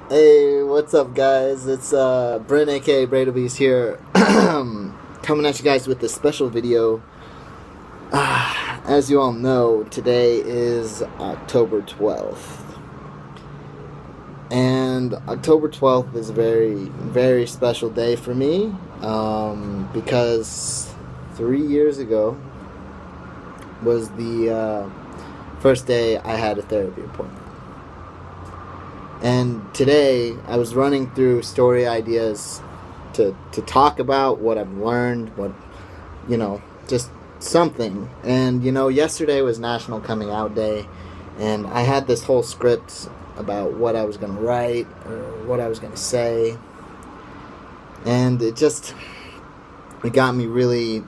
Hey, what's up, guys? It's Brent, aka Braidlebees here, coming at you guys with this special video. As you all know, today is October 12th, and October 12th is a very, very special day for me, because 3 years ago was the first day I had a therapy appointment. And today, I was running through story ideas to talk about what I've learned, just something. And, yesterday was National Coming Out Day, and I had this whole script about what I was going to write, or what I was going to say. And it got me really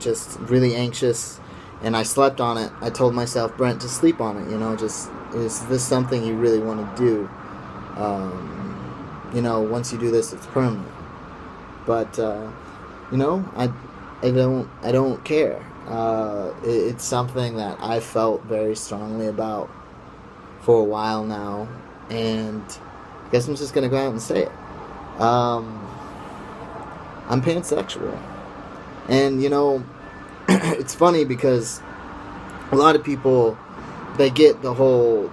anxious, and I slept on it. I told myself, Brent, just sleep on it, is this something you really want to do? Once you do this, it's permanent. But I don't care. It's something that I felt very strongly about for a while now, and I guess I'm just gonna go out and say it. I'm pansexual, and it's funny because a lot of people they get the whole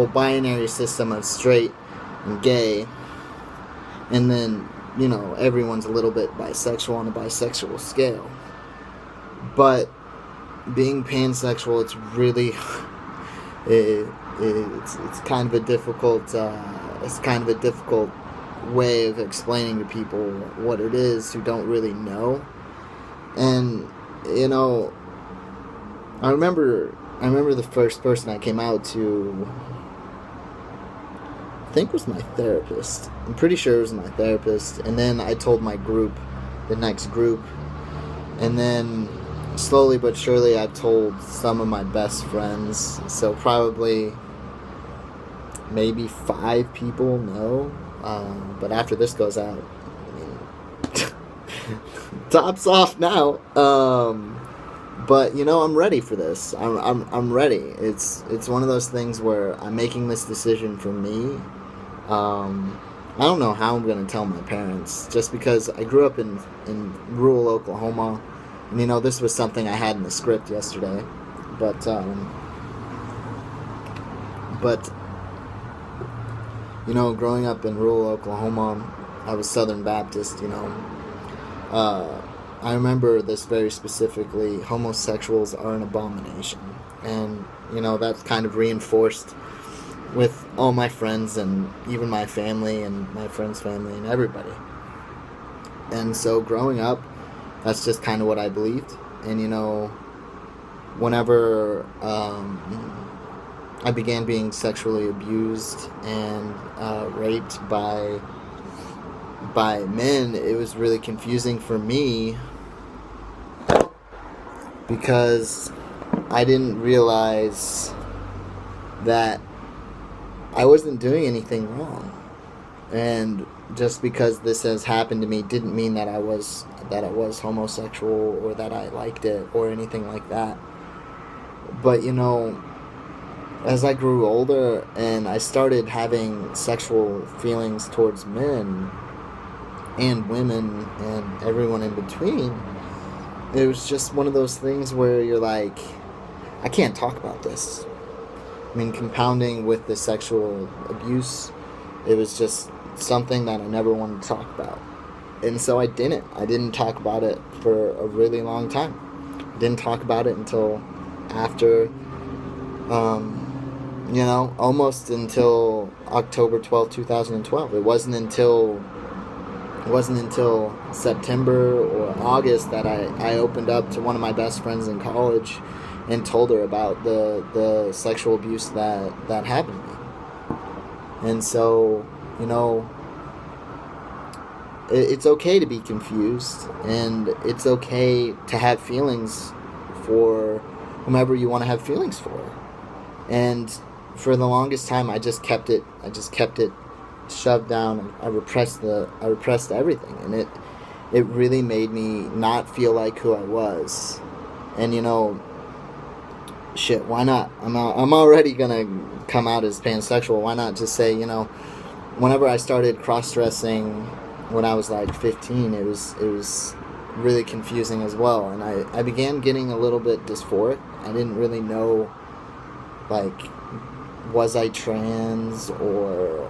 binary system of straight and gay, and then everyone's a little bit bisexual on a bisexual scale. But being pansexual, it's really it's kind of a difficult way of explaining to people what it is who don't really know. And I remember the first person I came out to, I think, was my therapist. I'm pretty sure it was my therapist. And then I told my group, the next group. And then slowly but surely I've told some of my best friends. So probably maybe 5 people know. But after this goes out, top's off now. But I'm ready for this. I'm ready. It's one of those things where I'm making this decision for me. I don't know how I'm going to tell my parents, just because I grew up in rural Oklahoma, and this was something I had in the script yesterday. But growing up in rural Oklahoma, I was Southern Baptist. I remember this very specifically. Homosexuals are an abomination. And, that's kind of reinforced with all my friends and even my family and my friends' family and everybody. And so growing up, that's just kind of what I believed. And, whenever I began being sexually abused and raped by men, it was really confusing for me, because I didn't realize that I wasn't doing anything wrong. And just because this has happened to me didn't mean that I was homosexual, or that I liked it, or anything like that. But as I grew older and I started having sexual feelings towards men and women and everyone in between, it was just one of those things where you're like, I can't talk about this. I mean, compounding with the sexual abuse, it was just something that I never wanted to talk about. And so I didn't talk about it for a really long time. I didn't talk about it until after, almost until October 12th, 2012. It wasn't until September or August that I opened up to one of my best friends in college and told her about the sexual abuse that happened to me. And so, it's okay to be confused, and it's okay to have feelings for whomever you want to have feelings for. And for the longest time, I just kept it shoved down. I repressed everything, and it really made me not feel like who I was. And shit, why not? I'm already gonna come out as pansexual. Why not just say, whenever I started cross-dressing when I was like 15, it was really confusing as well. And I began getting a little bit dysphoric. I didn't really know, like, was I trans, or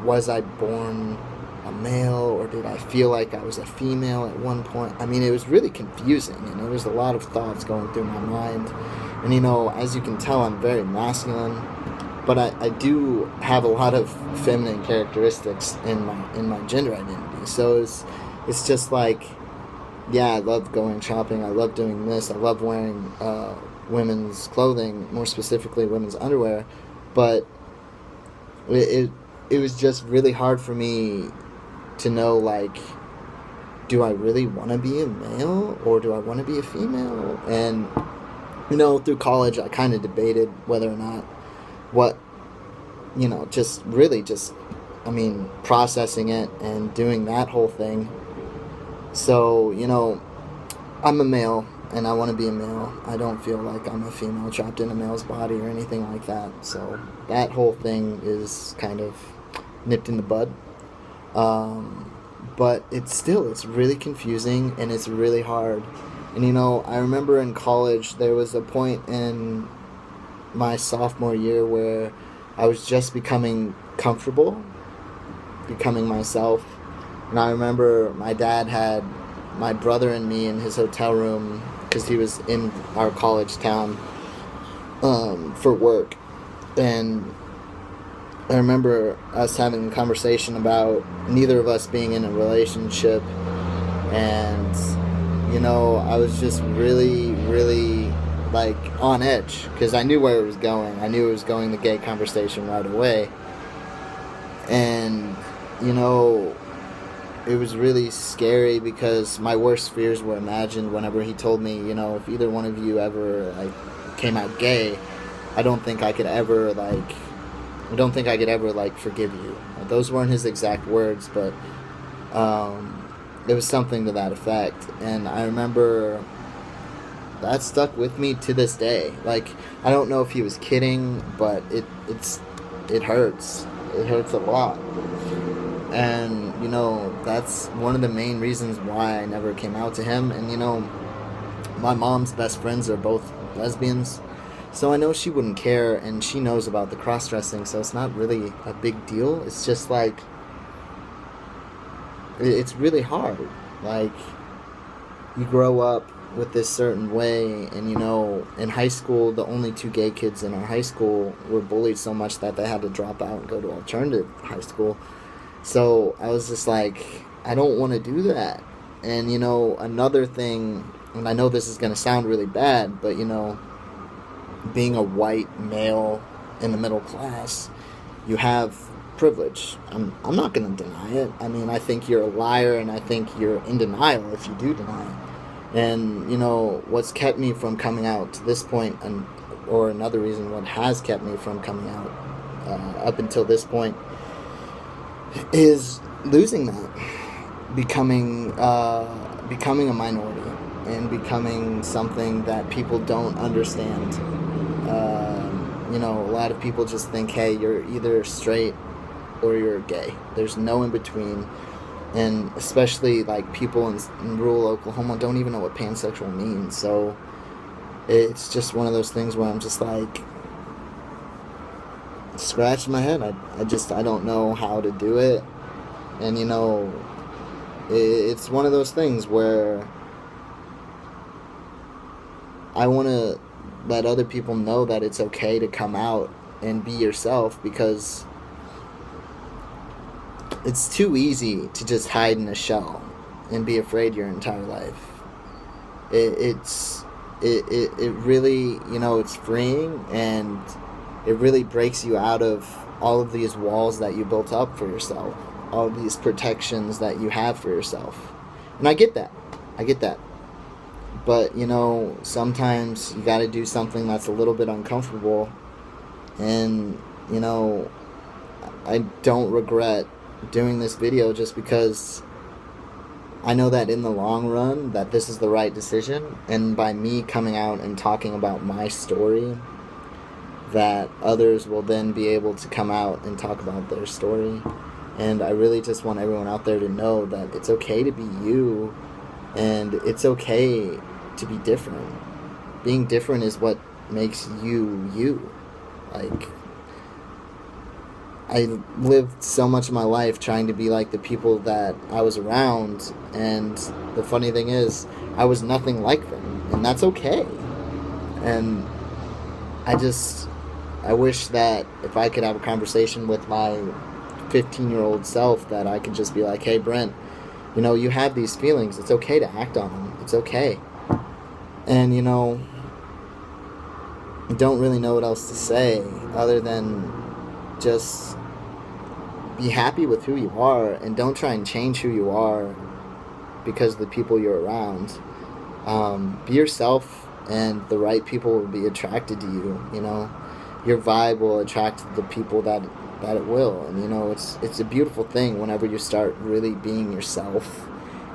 was I born a male, or did I feel like I was a female at one point? I mean, it was really confusing, and there was a lot of thoughts going through my mind. And, you know, as you can tell, I'm very masculine, but I do have a lot of feminine characteristics in my gender identity. So it's just like, yeah, I love going shopping, I love doing this, I love wearing women's clothing, more specifically women's underwear, but it was just really hard for me to know, like, do I really want to be a male, or do I want to be a female? And, you know, through college, I kind of debated whether or not I mean, processing it and doing that whole thing. So, you know, I'm a male, and I want to be a male. I don't feel like I'm a female trapped in a male's body or anything like that. So that whole thing is kind of nipped in the bud. But it's really confusing, and it's really hard. And, you know, I remember in college, there was a point in my sophomore year where I was just becoming comfortable, becoming myself. And I remember my dad had my brother and me in his hotel room, because he was in our college town for work. And I remember us having a conversation about neither of us being in a relationship. And, you know, I was just really, really, like, on edge, because I knew where it was going. I knew it was going the gay conversation right away. And, you know, it was really scary, because my worst fears were imagined whenever he told me, you know, if either one of you ever, like, came out gay, I don't think I could ever forgive you. Those weren't his exact words, but it was something to that effect. And I remember that stuck with me to this day. Like, I don't know if he was kidding, but it hurts. It hurts a lot. And, you know, that's one of the main reasons why I never came out to him. And, you know, my mom's best friends are both lesbians, so I know she wouldn't care, and she knows about the cross-dressing, so it's not really a big deal. It's just like, it's really hard. Like, you grow up with this certain way, and, you know, in high school, the only two gay kids in our high school were bullied so much that they had to drop out and go to alternative high school. So I was just like, I don't want to do that. And, you know, another thing, and I know this is going to sound really bad, but, you know, being a white male in the middle class, you have privilege. I'm not going to deny it. I mean, I think you're a liar, and I think you're in denial if you do deny it. And, you know, what's kept me from coming out to this point, or another reason what has kept me from coming out up until this point, is losing that, becoming a minority, and becoming something that people don't understand. You know, a lot of people just think, hey, you're either straight or you're gay. There's no in between. And especially, like, people in rural Oklahoma don't even know what pansexual means. So it's just one of those things where I'm just like, scratching my head. I don't know how to do it. And, you know, it's one of those things where I want to let other people know that it's okay to come out and be yourself, because it's too easy to just hide in a shell and be afraid your entire life. It really, you know, it's freeing, and it really breaks you out of all of these walls that you built up for yourself, all of these protections that you have for yourself. And I get that. But, you know, sometimes you got to do something that's a little bit uncomfortable. And, you know, I don't regret doing this video, just because I know that in the long run that this is the right decision. And by me coming out and talking about my story, that others will then be able to come out and talk about their story. And I really just want everyone out there to know that it's okay to be you, and it's okay to be different. Being different is what makes you you. Like, I lived so much of my life trying to be like the people that I was around, and the funny thing is, I was nothing like them, and that's okay. And I wish that if I could have a conversation with my 15-year-old self, that I could just be like, hey, Brent, you have these feelings. It's okay to act on them. It's okay. And, I don't really know what else to say other than just be happy with who you are, and don't try and change who you are because of the people you're around. Be yourself, and the right people will be attracted to you. Your vibe will attract the people that it will. And it's a beautiful thing whenever you start really being yourself,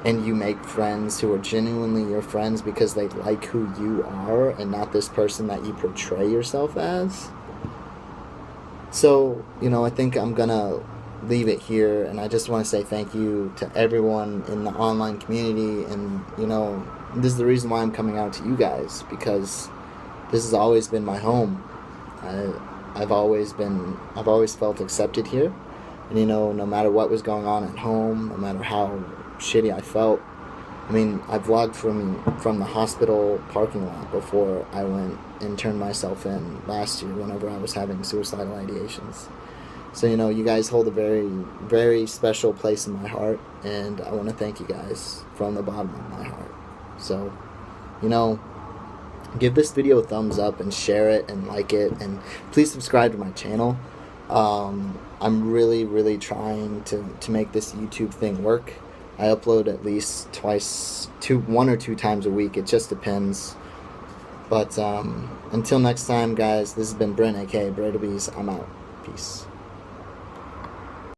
and you make friends who are genuinely your friends because they like who you are and not this person that you portray yourself as. So, I think I'm gonna leave it here, and I just want to say thank you to everyone in the online community. And this is the reason why I'm coming out to you guys, because this has always been my home. I've always felt accepted here, and no matter what was going on at home, no matter how shitty I felt. I vlogged from the hospital parking lot before I went and turned myself in last year whenever I was having suicidal ideations. So, you guys hold a very, very special place in my heart, and I want to thank you guys from the bottom of my heart. So, give this video a thumbs up and share it and like it, and please subscribe to my channel. I'm really, really trying to make this YouTube thing work. I upload at least one or two times a week. It just depends. But until next time, guys, this has been Brent, aka Bradabees. I'm out. Peace.